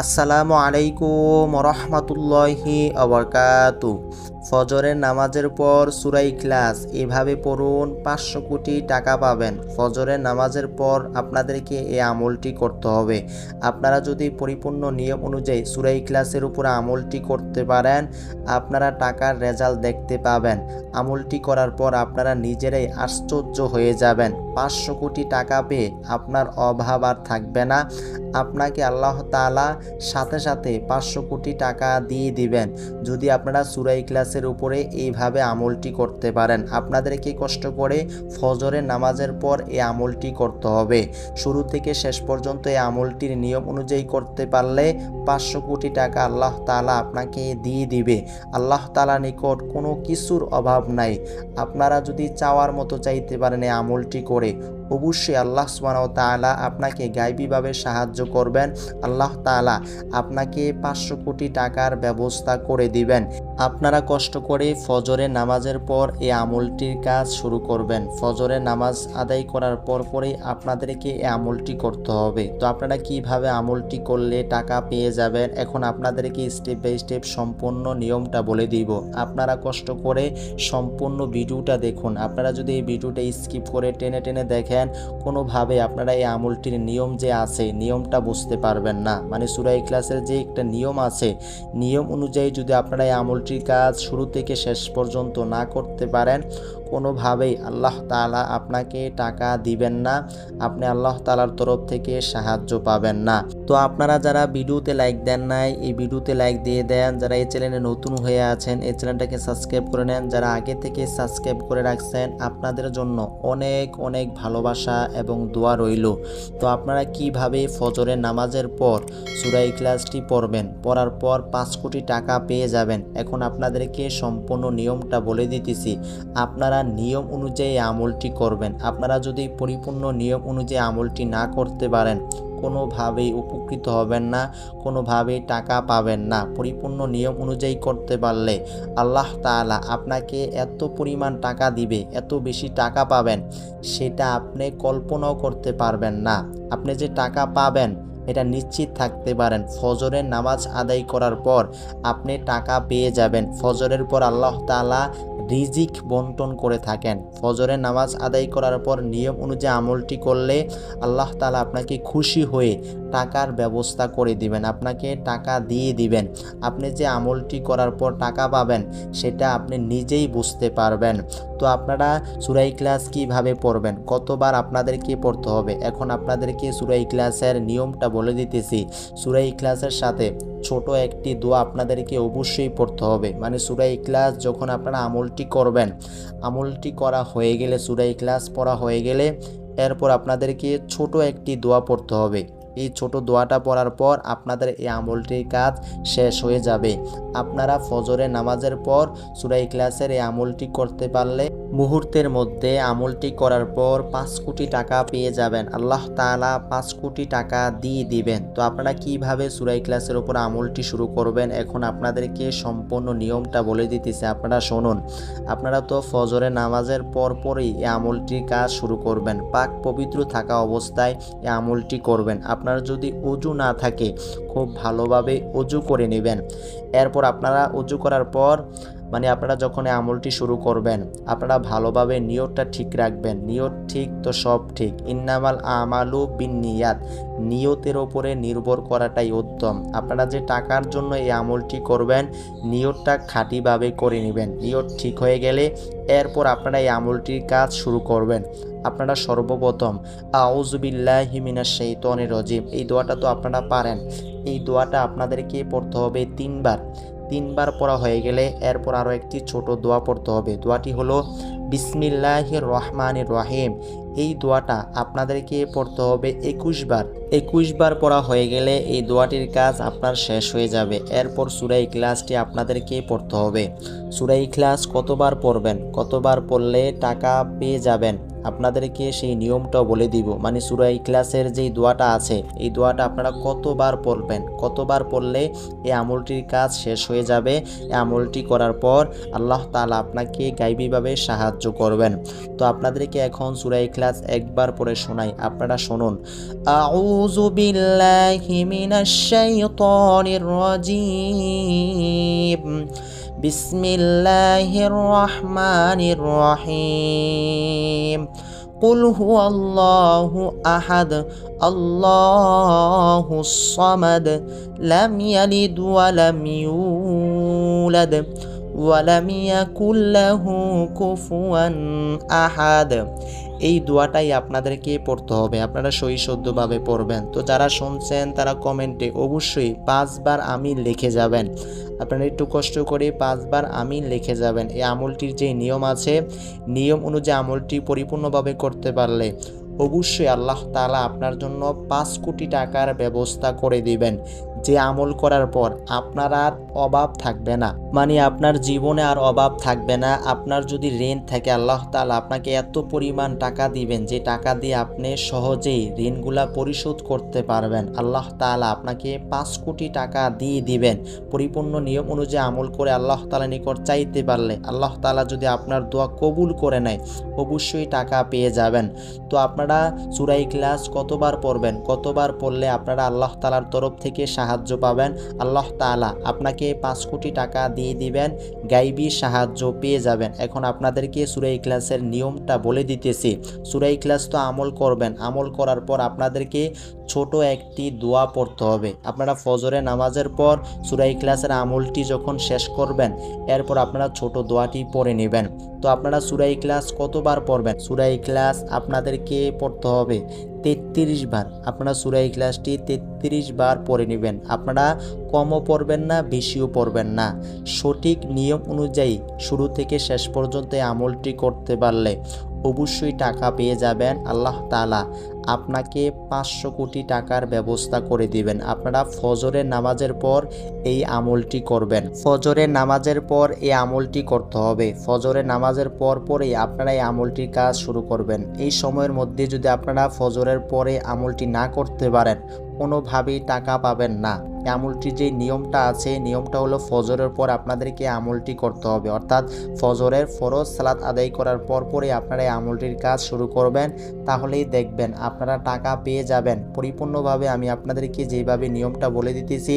আসসালামু আলাইকুম রহমতুল্লাহি আবরকাতু। ফজরের নামাজের পর সূরা ইখলাস এভাবে পড়ুন, 500 কোটি টাকা পাবেন। ফজরের নামাজের পর আপনাদেরকে এই আমলটি করতে হবে। আপনারা যদি পরিপূর্ণ নিয়ম অনুযায়ী সূরা ইখলাসের উপর আমলটি করতে পারেন, আপনারা টাকার রেজাল্ট দেখতে পাবেন। আমলটি করার পর আপনারা নিজেরাই আশ্চর্য হয়ে যাবেন। 500 কোটি টাকা পেয়ে আপনার অভাব আর থাকবে না। আপনাকে আল্লাহ তাআলা সাথে সাথে 500 কোটি টাকা দিয়ে দিবেন যদি আপনারা সূরা ইখলাসের উপরে এইভাবে আমলটি করতে পারেন। আপনাদেরকে কষ্ট করে ফজরের নামাজের পর এই আমলটি করতে হবে। শুরু থেকে শেষ পর্যন্ত এই আমলটির নিয়ম অনুযায়ী করতে পারলে 500 কোটি টাকা আল্লাহ তাআলা আপনাকে দিয়ে দিবে। আল্লাহ তাআলার নিকট কোনো কিছুর অভাব নাই। আপনারা যদি চাওয়ার মতো চাইতে পারেন এই আমলটি করে, অবশ্যই আল্লাহ সুবহানাহু ওয়া তাআলা আপনাকে গায়বীভাবে সাহায্য করবেন। আল্লাহ তাআলা আপনাকে 500 কোটি টাকার ব্যবস্থা করে দিবেন। আপনারা কষ্ট করে ফজরের নামাজের পর এই আমলটির কাজ শুরু করবেন। ফজরের নামাজ আদায় করার পরেই আপনাদেরকে এই আমলটি করতে হবে। তো আপনারা কিভাবে আমলটি করলে টাকা পেয়ে যাবেন, এখন আপনাদেরকে স্টেপ বাই স্টেপ সম্পূর্ণ নিয়মটা বলে দিব। আপনারা কষ্ট করে সম্পূর্ণ ভিডিওটা দেখুন। আপনারা যদি এই ভিডিওটা স্কিপ করে টেনে টেনে দেখেন, কোনোভাবে আপনারা এই আমলটির নিয়ম যে আছে নিয়মটা বুঝতে পারবেন না। মানে সূরা ইখলাসের যে একটা নিয়ম আছে, নিয়ম অনুযায়ী যদি আপনারা এই আমলটির কাজ শুরু থেকে শেষ পর্যন্ত না করতে পারেন, কোনোভাবেই আল্লাহ তাআলা আপনাকে টাকা দিবেন না। আপনি আল্লাহ তাআলার তরফ থেকে সাহায্য পাবেন না। তো আপনারা যারা ভিডিওতে লাইক দেন নাই, এই ভিডিওতে লাইক দিয়ে দেন। যারা এই চ্যানেলে নতুন হয়ে আছেন, এই চ্যানেলটাকে সাবস্ক্রাইব করে নেন। যারা আগে থেকে সাবস্ক্রাইব করে রাখছেন, আপনাদের জন্য অনেক অনেক ভালোবাসা এবং দোয়া রইল। তো আপনারা কিভাবে ফজরের নামাজের পর সূরা ইখলাসটি পড়বেন, পড়ার পর 5 কোটি টাকা পেয়ে যাবেন, এখন আপনাদেরকে সম্পূর্ণ নিয়মটা বলে দিতেছি। আপনারা নিয়ম অনুযায়ী আমলটি করবেন। আপনারা যদি পরিপূর্ণ নিয়ম অনুযায়ী আমলটি না করতে পারেন, কোনোভাবেই উপকৃত হবেন না, কোনোভাবেই টাকা পাবেন না। পরিপূর্ণ নিয়ম অনুযায়ী করতে পারলে আল্লাহ তাআলা আপনাকে এত পরিমাণ টাকা দিবে, এত বেশি টাকা পাবেন, সেটা আপনি কল্পনাও করতে পারবেন না। আপনি যে টাকা পাবেন এটা নিশ্চিত থাকতে পারেন। ফজরের নামাজ আদায় করার পর আপনি টাকা পেয়ে যাবেন। ফজরের পর আল্লাহ তাআলা রিজিক বন্টন করে থাকেন। ফজরের নামাজ আদায় করার পর নিয়ম অনুযায়ী আমলটি করলে আল্লাহ তাআলা আপনাকে খুশি হয়ে টাকার ব্যবস্থা করে দিবেন, আপনাকে টাকা দিয়ে দিবেন। আপনি যে আমলটি করার পর টাকা পাবেন সেটা আপনি নিজেই বুঝতে পারবেন। তো আপনারা সূরা ইখলাস কিভাবে পড়বেন, কতবার আপনাদেরকে পড়তে হবে, এখন আপনাদেরকে সূরা ইখলাসের নিয়মটা বলে দিতেছি। সূরা ইখলাসের সাথে ছোট একটি দোয়া আপনাদেরকে অবশ্যই পড়তে হবে। মানে সূরা ইখলাস যখন আপনারা আমলটি করবেন, আমলটি করা হয়ে গেলে, সূরা ইখলাস পড়া হয়ে গেলে, এরপর আপনাদেরকে ছোট একটি দোয়া পড়তে হবে। এই ছোট দোয়াটা পড়ার পর আপনাদের এই আমলটির কাজ শেষ হয়ে যাবে। আপনারা ফজরের নামাজের পর সূরা ইখলাসের এই আমলটি করতে পারলে মুহূর্তের মধ্যে আমলটি করার পর 5 কোটি টাকা পেয়ে যাবেন। আল্লাহ তাআলা 5 কোটি টাকা দিয়ে দিবেন। তো আপনারা কিভাবে সূরা ইখলাসের উপর আমলটি শুরু করবেন, এখন আপনাদেরকে সম্পূর্ণ নিয়মটা বলে দিতেছি। আপনারা শুনুন। আপনারা তো ফজরের নামাজের পরই এই আমলটির কাজ শুরু করবেন। পাক পবিত্র থাকা অবস্থায় এই আমলটি করবেন। আপনার যদি ওযু না থাকে, খুব ভালোভাবে ওযু করে নেবেন। এরপর আপনারা ওযু করার পর আপনারা যখন এই আমলটি শুরু করবেন, আপনারা ভালোভাবে নিয়তটা ঠিক রাখবেন। নিয়ত ঠিক তো সব ঠিক। ইন্নামাল আমালু বিন্নিয়াত, নিয়তের ওপরে নির্ভর করাটাই উত্তম। আপনারা যে টাকার জন্য এই আমলটি করবেন, নিয়তটা খাঁটিভাবে করে নেবেন। নিয়ত ঠিক হয়ে গেলে এরপর আপনারা এই আমলটির কাজ শুরু করবেন। আপনারা সর্বপ্রথম আউযু বিল্লাহি মিনাশ শাইতানির রাজিম, এই দোয়াটা তো আপনারা পারেন। এই দোয়াটা আপনাদেরকে পড়তে হবে 3 বার। 3 বার পড়া হয়ে গেলে এরপর আরও একটি ছোট দোয়া পড়তে হবে। দোয়াটি হলো বিসমিল্লাহির রহমানির রহিম। এই দোয়াটা আপনাদেরকে পড়তে হবে 21 বার। 21 বার পড়া হয়ে গেলে এই দোয়াটির কাজ আপনার শেষ হয়ে যাবে। এরপর সূরা ইখলাসটি আপনাদেরকে পড়তে হবে। সূরা ইখলাস কতবার পড়বেন, কতবার পড়লে টাকা পেয়ে যাবেন, আপনাদেরকে সেই নিয়মটাও বলে দিব। মানে সূরা ইখলাসের যেই দোয়াটা আছে, এই দোয়াটা আপনারা কতবার পড়বেন, কতবার পড়লে এই আমলটির কাজ শেষ হয়ে যাবে। এই আমলটি করার পর আল্লাহ তাআলা আপনাকে গায়বীভাবে সাহায্য করবেন। তো আপনাদেরকে এখন সূরা ইখলাস একবার পড়ে শোনাই, আপনারা শুনুন। আউযু বিল্লাহি মিনাশ শাইতানির রাজীম। বিসমিল্লাহির রহমানির রহিম। কুল হুয়াল্লাহু আহাদ আল্লাহুস সামাদ লাম ইয়ালিদ ওয়া লাম ইউলাদ ওয়া লাম ইয়াকুল লাহু কুফুয়ান আহাদ। এই দোয়াটাই আপনাদেরকে পড়তে হবে, আপনারা সহি শুদ্ধভাবে পড়বেন। তো যারা শুনছেন তারা কমেন্টে অবশ্যই 5 বার আমিন লিখে যাবেন। আপনারা একটু কষ্ট করে 5 বার আমিন লিখে যাবেন। এই আমলটির যে নিয়ম আছে, নিয়ম অনুযায়ী আমলটি পরিপূর্ণভাবে করতে পারলে অবশ্যই আল্লাহ তাআলা আপনার জন্য 5 কোটি টাকার ব্যবস্থা করে দিবেন। যে আমল করার পর আপনার আর অভাব থাকবে না, মানে আপনার জীবনে আর অভাব থাকবে না। আপনার যদি ঋণ থাকে আল্লাহ তাআলা আপনাকে এত পরিমাণ টাকা দিবেন যে টাকা দিয়ে আপনি সহজেই ঋণগুলা পরিশোধ করতে পারবেন। আল্লাহ তাআলা আপনাকে 5 কোটি টাকা দিয়ে দিবেন পরিপূর্ণ নিয়ম অনুযায়ী আমল করে আল্লাহ তাআলা নিকট চাইতে পারলে। আল্লাহ তাআলা যদি আপনার দোয়া কবুল করে নেয় অবশ্যই টাকা পেয়ে যাবেন। তো আপনারা সূরা ইখলাস কতবার পড়বেন, কতবার পড়লে আপনারা আল্লাহ তাআলার তরফ থেকে সাহায্য পাবেন, আল্লাহ তাআলা আপনাকে 5 কোটি টাকা দিয়ে দিবেন, গায়বী সাহায্য পেয়ে যাবেন। এখন আপনাদেরকে সূরা ইখলাসের নিয়মটা বলে দিতেছি। সূরা ইখলাস তো আমল করবেন, আমল করার পর আপনাদেরকে ছোট একটি দোয়া পড়তে হবে। আপনারা ফজরের নামাজের পর সূরা ইখলাসের আমলটি যখন শেষ করবেন এরপর আপনারা ছোট দোয়াটি পড়ে নেবেন। তো আপনারা সূরা ইখলাস কতবার পড়বেন? সূরা ইখলাস আপনাদেরকে পড়তে হবে 33 বার। আপনারা সূরা ইখলাসটি 33 বার পড়ে নেবেন। আপনারা কমও পড়বেন না, বেশিও পড়বেন না। সঠিক নিয়ম অনুযায়ী শুরু থেকে শেষ পর্যন্ত এই আমলটি করতে পারলে অবশ্যই টাকা পেয়ে যাবেন। আল্লাহ তাআলা আপনাকে 500 কোটি টাকার ব্যবস্থা করে দিবেন। আপনারা ফজরের নামাজের পর এই আমলটি করবেন। ফজরের নামাজের পর এই আমলটি করতে হবে। ফজরের নামাজের পরেই আপনারা এই আমলটির কাজ শুরু করবেন। এই সময়ের মধ্যে যদি আপনারা ফজরের পরে আমলটি না করতে পারেন কোনোভাবেই টাকা পাবেন না। আমলটির যে নিয়মটা আছে, নিয়মটা হলো ফজরের পর আপনাদেরকে আমলটি করতে হবে, অর্থাৎ ফজরের ফরজ সালাত আদায় করার পরে আপনারা এই আমলটির কাজ শুরু করবেন। তাহলেই দেখবেন আপনারা টাকা পেয়ে যাবেন পরিপূর্ণভাবে। আমি আপনাদেরকে যেভাবে নিয়মটা বলে দিতেছি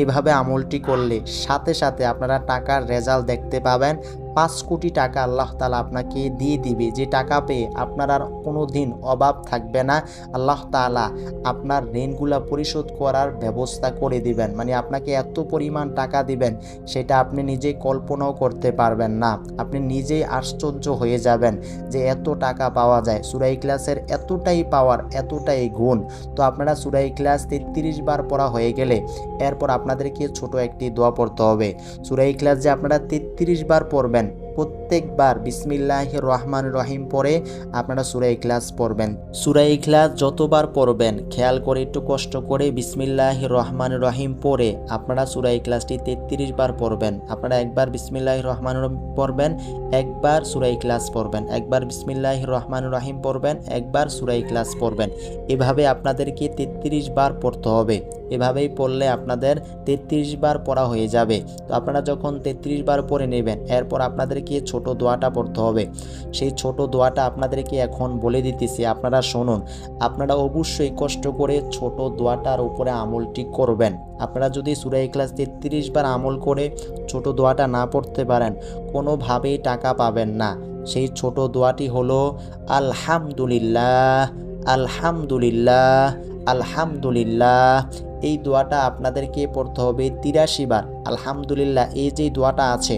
এভাবে আমলটি করলে সাথে সাথে আপনারা টাকার রেজাল্ট দেখতে পাবেন। 5 কোটি টাকা আল্লাহ তাআলা আপনাকে দিয়ে দিবে, যে টাকা পেয়ে আপনার আর কোনো দিন অভাব থাকবে না। আল্লাহ তাআলা আপনার ঋণগুলা পরিশোধ করার ব্যবস্থা করে দিবেন, মানে আপনাকে এত পরিমাণ টাকা দিবেন সেটা আপনি নিজেই কল্পনাও করতে পারবেন না। আপনি নিজেই আশ্চর্য হয়ে যাবেন যে এত টাকা পাওয়া যায়। সূরা ইখলাসের এতটাই পাওয়ার, এতটাই গুণ। তো আপনারা সূরা ইখলাস 33 বার পড়া হয়ে গেলে এরপর আপনাদেরকে ছোট একটি দোয়া পড়তে হবে। সূরা ইখলাস যে আপনারা 33 বার পড়বেন, প্রত্যেকবার বিসমিল্লাহির রহমানির রহিম পড়ে আপনারা সূরা ইখলাস পড়বেন। সূরা ইখলাস যতবার পড়বেন খেয়াল করে একটু কষ্ট করে বিসমিল্লাহির রহমানির রহিম পড়ে আপনারা সূরা ইখলাসটি 33 বার পড়বেন। আপনারা একবার বিসমিল্লাহির রহমানির রহিম পড়বেন, একবার সূরা ইখলাস পড়বেন, একবার বিসমিল্লাহির রহমানির রহিম পড়বেন, একবার সূরা ইখলাস পড়বেন। এভাবে আপনাদেরকে 33 বার পড়তে হবে। এভাবেই পড়লে আপনাদের 33 বার পড়া হয়ে যাবে। তো আপনারা যখন 33 বার পড়ে নেবেন এরপর আপনাদেরকে ছোট দোয়াটা পড়তে হবে। সেই ছোট দোয়াটা আপনাদেরকে এখন বলে দিতেছি, আপনারা শুনুন। আপনারা অবশ্যই কষ্ট করে ছোট দোয়াটার উপরে আমলটি করবেন। আপনারা যদি সূরা ইখলাস 33 বার আমল করে ছোট দোয়াটা না পড়তে পারেন কোনোভাবেই টাকা পাবেন না। সেই ছোট দোয়াটি হলো আলহামদুলিল্লাহ, আলহামদুলিল্লাহ, আলহামদুলিল্লাহ। এই দোয়াটা আপনাদেরকে পড়তে হবে 83 বার। আলহামদুলিল্লাহ এই যে দোয়াটা আছে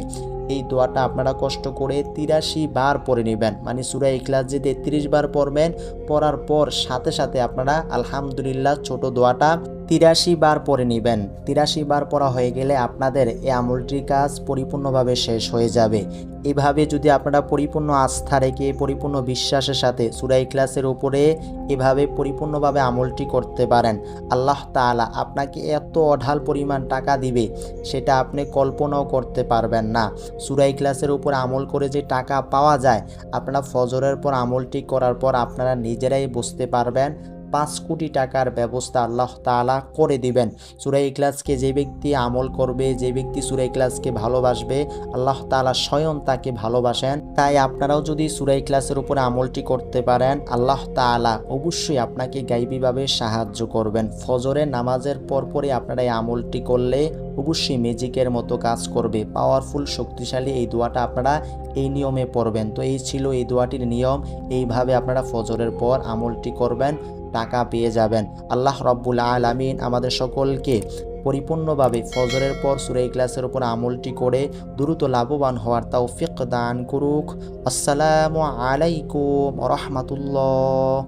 এই দোয়াটা আপনারা কষ্ট করে 83 বার পড়ে নেবেন। মানে সূরা ইখলাস যে 33 বার পড়বেন, পড়ার পর সাথে সাথে আপনারা আলহামদুলিল্লাহ ছোট দোয়াটা 83 বার পড়ে নেবেন। 83 বার পড়া হয়ে গেলে আপনাদের এই আমলটির কাজ পরিপূর্ণভাবে শেষ হয়ে যাবে। এভাবে যদি আপনারা পরিপূর্ণ আস্থা রেখে পরিপূর্ণ বিশ্বাসের সাথে সূরা ইখলাসের উপরে এভাবে পরিপূর্ণভাবে আমলটি করতে পারেন, আল্লাহ তাআলা আপনাকে এত অঢাল পরিমাণ টাকা দিবে সেটা আপনি কল্পনাও করতে পারবেন না। সূরা ইখলাসের উপর আমল করে যে টাকা পাওয়া যায় আপনারা ফজরের পর আমলটি করার পর আপনারা নিজেরাই বুঝতে পারবেন 5 কোটি টাকার ব্যবস্থা আল্লাহ তাআলা করে দিবেন। সূরা ইখলাসকে যে ব্যক্তি আমল করবে, যে ব্যক্তি সূরা ইখলাসকে ভালোবাসবে, আল্লাহ তাআলা স্বয়ং তাকে ভালোবাসেন। তাই আপনারাও যদি সূরা ইখলাসের উপরে আমলটি করতে পারেন, আল্লাহ তাআলা অবশ্যই আপনাকে গাইবীভাবে সাহায্য করবেন। ফজরের নামাজের পরপরই আপনারা এই আমলটি করলে অবশ্যই ম্যাজিকের মতো কাজ করবে। পাওয়ারফুল, শক্তিশালী এই দোয়াটা আপনারা এই নিয়মে পড়বেন। তো এই ছিল এই দোয়াটির নিয়ম। এইভাবে আপনারা ফজরের পর আমলটি করবেন, টাকা পেয়ে যাবেন। আল্লাহ রাব্বুল আলামিন আমাদের সকলকে পরিপূর্ণভাবে ফজরের পর সূরা ইখলাসের উপর আমলটি করে দ্রুত লাভবান হওয়ার তৌফিক দান করুক। আসসালামু আলাইকুম ওয়া রাহমাতুল্লাহ।